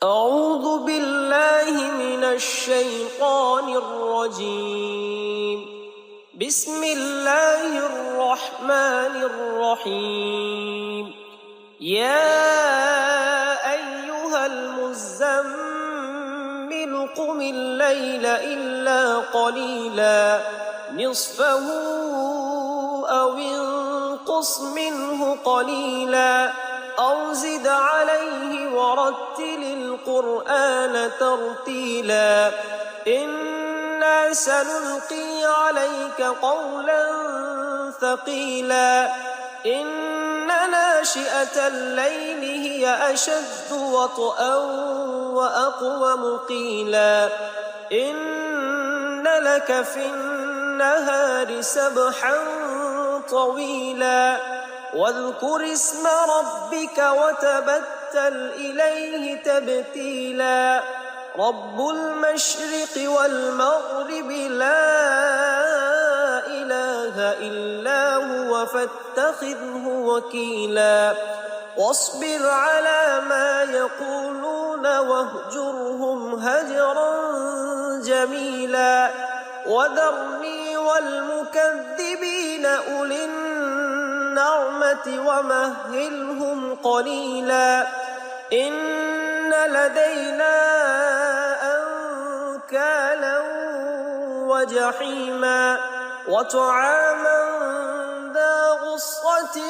أعوذ بالله من الشيطان الرجيم. بسم الله الرحمن الرحيم. يا أيها المزمل قم الليل إلا قليلا نصفه أو انقص منه قليلا أو زد عليه ورتل القرآن ترتيلا إنا سنلقي عليك قولا ثقيلا إن ناشئة الليل هي أشد وطئا وأقوم قيلا إن لك في النهار سبحا طويلا واذكر اسم ربك وتبتل إليه تبتيلا رب المشرق والمغرب لا إله إلا هو فاتخذه وكيلا واصبر على ما يقولون واهجرهم هجرا جميلا وذرني والمكذبين أولي النعمة ومهلهم قليلا إن لدينا أنكالا وجحيما وطعاما ذا غصة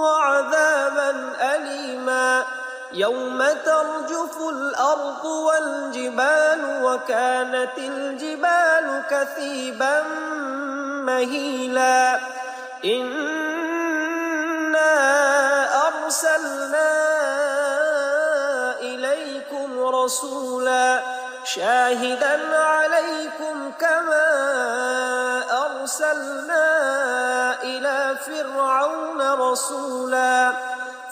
وعذابا أليما يوم ترجف الأرض والجبال وكانت الجبال كثيبا مهيلا إنا أرسلنا إليكم رسولا شاهدا عليكم كما أرسلنا إلى فرعون رسولا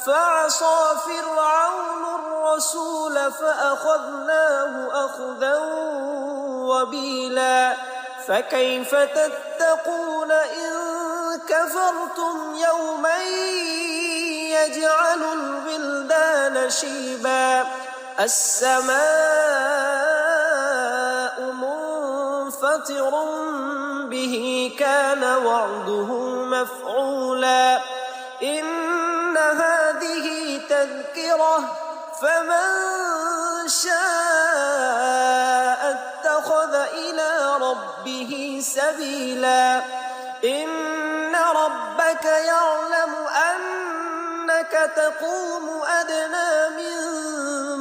فعصى فرعون الرسول فأخذناه أخذا وبيلا فكيف تتقون إن كفرتم يوما يجعل الولدان شيبا السماء منفطر به كان وعده مفعولا إن هذه تذكرة فمن شاء اتخذ إلى ربه سبيلا إن ربك يعلم أنك تقوم أدنى من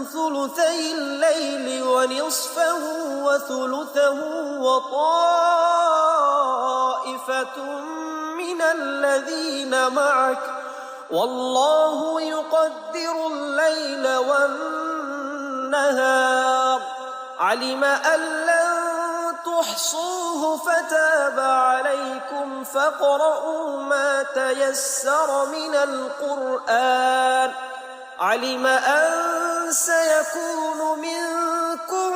ثلثي الليل ونصفه وثلثه وطائفة من الذين معك والله يقدر الليل والنهار علم أن لن تحصوه فتاب عليكم فاقرؤوا ما تيسر من القرآن علم أن سيكون منكم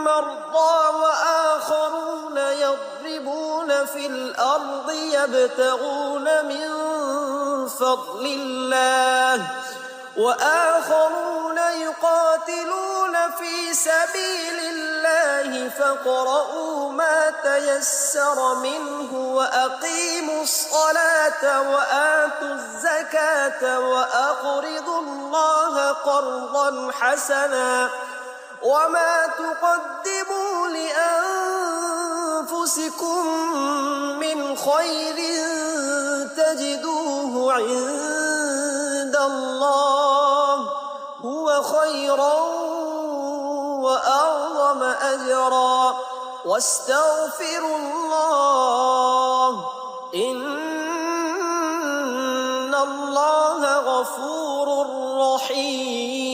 مرضى وآخرون يضربون في الأرض يبتغون من فضل الله وآخرون يقاتلون في سبيل الله فاقرؤوا ما تيسر منه وأقيموا الصلاة وآتوا الزكاة وأقرضوا الله قرضا حسنا وما تقدموا لأنفسكم من خير تجدوه عند الله هو خيرا وأعظم أجرا واستغفروا الله إن الله غفور رحيم.